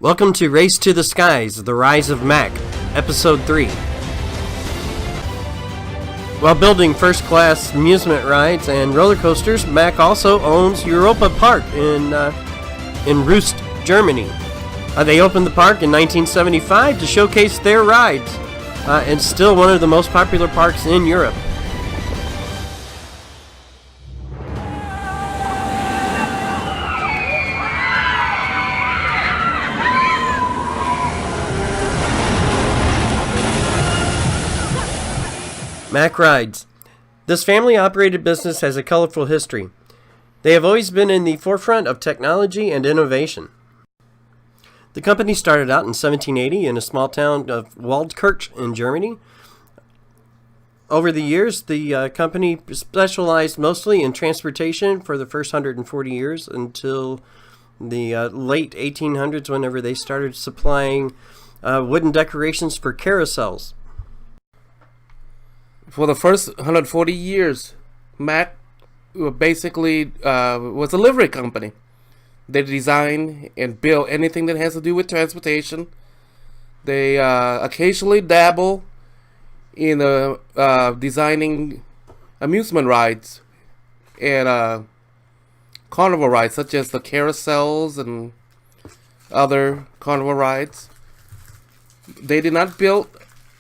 Welcome to Race to the Skies, The Rise of Mack, Episode 3. While building first-class amusement rides and roller coasters, Mack also owns Europa Park in Rust, Germany. They opened the park in 1975 to showcase their rides, and still one of the most popular parks in Europe. Mack Rides. This family-operated business has a colorful history. They have always been in the forefront of technology and innovation. The company started out in 1780 in a small town of Waldkirch in Germany. Over the years, the company specialized mostly in transportation for the first 140 years until the late 1800s, whenever they started supplying wooden decorations for carousels. For the first 140 years, Mack basically was a livery company. They design and build anything that has to do with transportation. They occasionally dabble in designing amusement rides and carnival rides, such as the carousels and other carnival rides. They did not build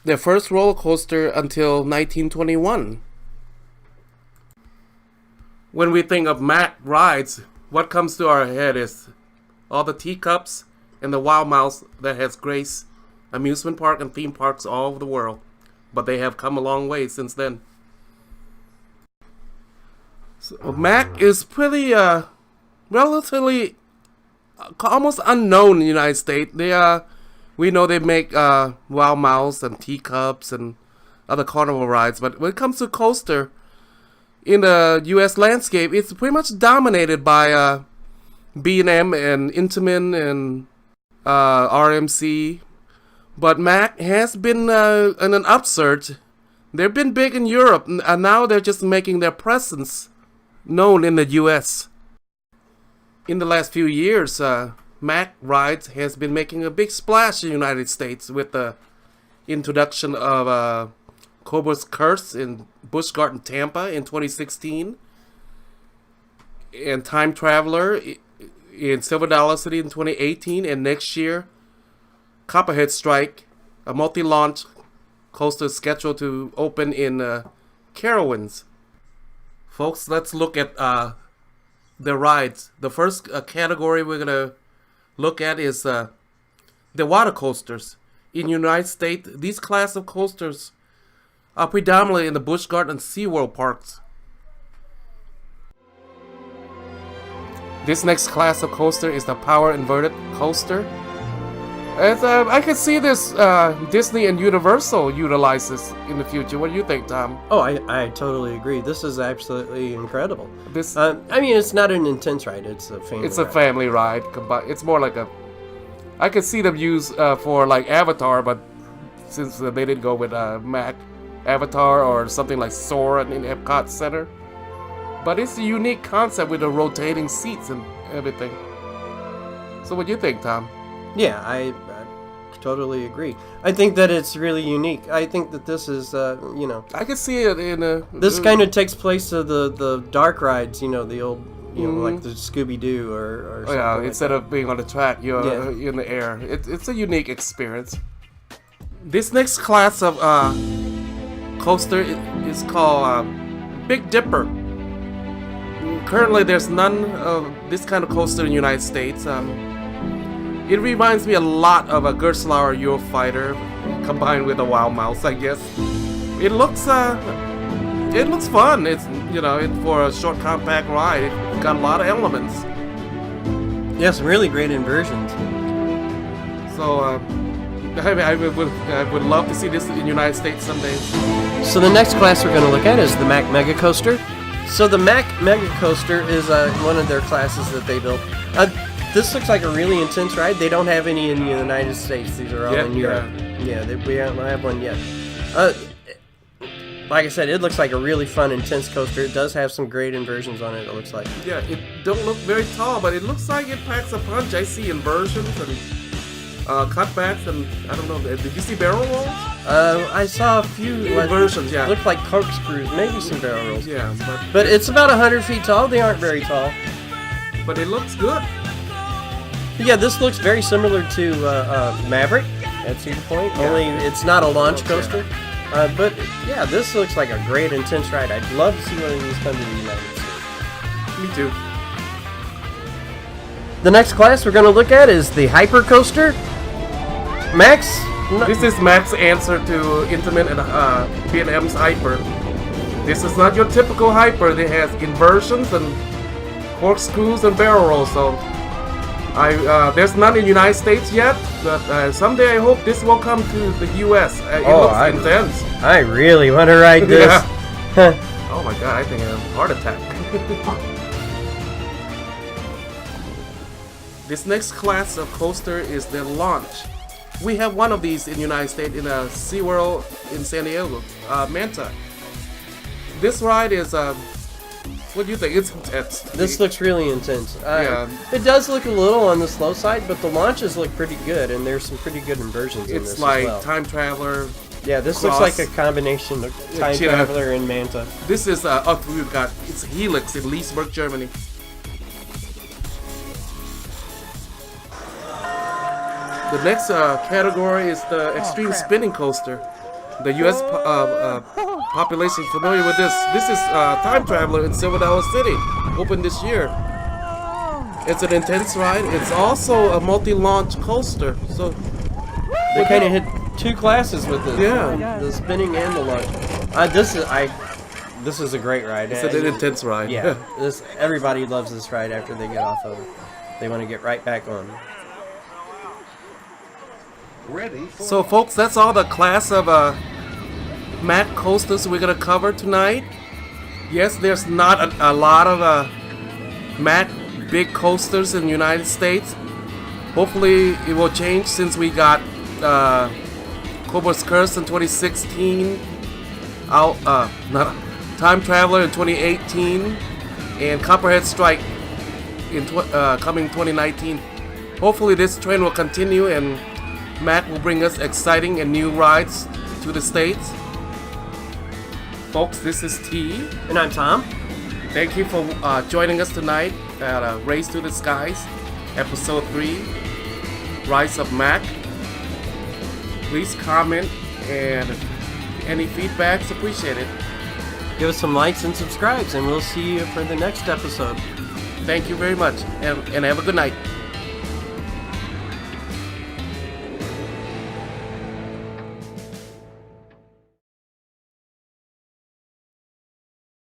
their first roller coaster until 1921. When we think of Mack rides, what comes to our head is all the teacups and the wild mouse that has graced amusement park and theme parks all over the world. But they have come a long way since then. So Mack is pretty relatively almost unknown in the United States. We know they make wild mouse and teacups and other carnival rides, but when it comes to coaster in the U.S. landscape, it's pretty much dominated by B&M and Intamin and RMC. But Mack has been in an upsurge. They've been big in Europe, and now they're just making their presence known in the U.S. In the last few years, Mack Rides has been making a big splash in the United States with the introduction of Cobra's Curse in Busch Garden, Tampa in 2016, and Time Traveler in Silver Dollar City in 2018, and next year, Copperhead Strike, a multi-launch coaster scheduled to open in Carowinds. Folks, let's look at the rides. The first category we're going to look at is the water coasters. In the United States, these class of coasters are predominantly in the Busch Garden and SeaWorld parks. This next class of coaster is the Power Inverted Coaster. As, I can see this Disney and Universal utilize this in the future. What do you think, Tom? Oh, I totally agree. This is absolutely incredible. I mean, it's not an intense ride. It's a family ride. It's a family ride. It's more like I could see them use for like Avatar, but since they didn't go with Mack, Avatar or something like Sora in Epcot Center. But it's a unique concept with the rotating seats and everything. So what do you think, Tom? Yeah, I totally agree. I think that it's really unique. I think that this is, I can see it in a... This kind of takes place to the dark rides, the old, like the Scooby-Doo or something. Yeah, like instead of being on the track, you're in the air. It's a unique experience. This next class of coaster is called Big Dipper. Currently, there's none of this kind of coaster in the United States. It reminds me a lot of a Gerstlauer Eurofighter combined with a Wild Mouse, I guess. It looks fun. It's for a short compact ride. It's got a lot of elements. Yeah, some really great inversions. So I would love to see this in the United States someday. So the next class we're going to look at is the Mack Mega Coaster. So the Mack Mega Coaster is one of their classes that they built. This looks like a really intense ride. They don't have any in the United States. These are all in Europe. Yeah, we don't have one yet. Like I said, it looks like a really fun, intense coaster. It does have some great inversions on it, it looks like. Yeah, it don't look very tall, but it looks like it packs a punch. I see inversions and cutbacks and I don't know. Did you see barrel rolls? I saw a few Versions, yeah. Looked like corkscrews, maybe some barrel rolls. Yeah, But it's about 100 feet tall. They aren't very tall. but it looks good. But yeah, this looks very similar to Maverick at Cedar Point. Yeah. Only it's not a launch Yeah. coaster. But yeah, this looks like a great intense ride. I'd love to see one of these come to the United States. Me too. The next class we're going to look at is the Hyper Coaster. Max? This is Mack's answer to Intamin and B&M's Hyper. This is not your typical Hyper. It has inversions and corkscrews and barrel rolls. So there's none in the United States yet, but someday I hope this will come to the US. It looks intense. I really want to ride this. Yeah. Oh my god, I think I have a heart attack. This next class of coaster is the launch. We have one of these in the United States in SeaWorld in San Diego, Manta. This ride is, what do you think? It's intense. This looks really intense. Yeah. It does look a little on the slow side, but the launches look pretty good, and there's some pretty good inversions in this It's like as well. Time Traveler. Yeah, this Cross. looks like a combination of Time Yeah. Traveler and Manta. This is, we've got, it's Helix in Leesburg, Germany. The next category is the extreme spinning coaster. The U.S. Population is familiar with this. This is Time Traveler in Silver Dollar City, opened this year. It's an intense ride. It's also a multi-launch coaster. So They kind of hit two classes with this. Yeah. The spinning and the launch. This is a great ride. it's an intense ride. Yeah, everybody loves this ride after they get off of it. They want to get right back on. So folks, that's all the class of Mack coasters we're gonna cover tonight. Yes, there's not a lot of Mack big coasters in the United States. Hopefully it will change since we got Cobra's Curse in 2016, Time Traveler in 2018, and Copperhead Strike in coming 2019. Hopefully this trend will continue and Mack will bring us exciting and new rides to the States. Folks, this is T. And I'm Tom. Thank you for joining us tonight at Race to the Skies, Episode 3, Rise of Mack. Please comment and any feedback's appreciated. Give us some likes and subscribes, and we'll see you for the next episode. Thank you very much and have a good night.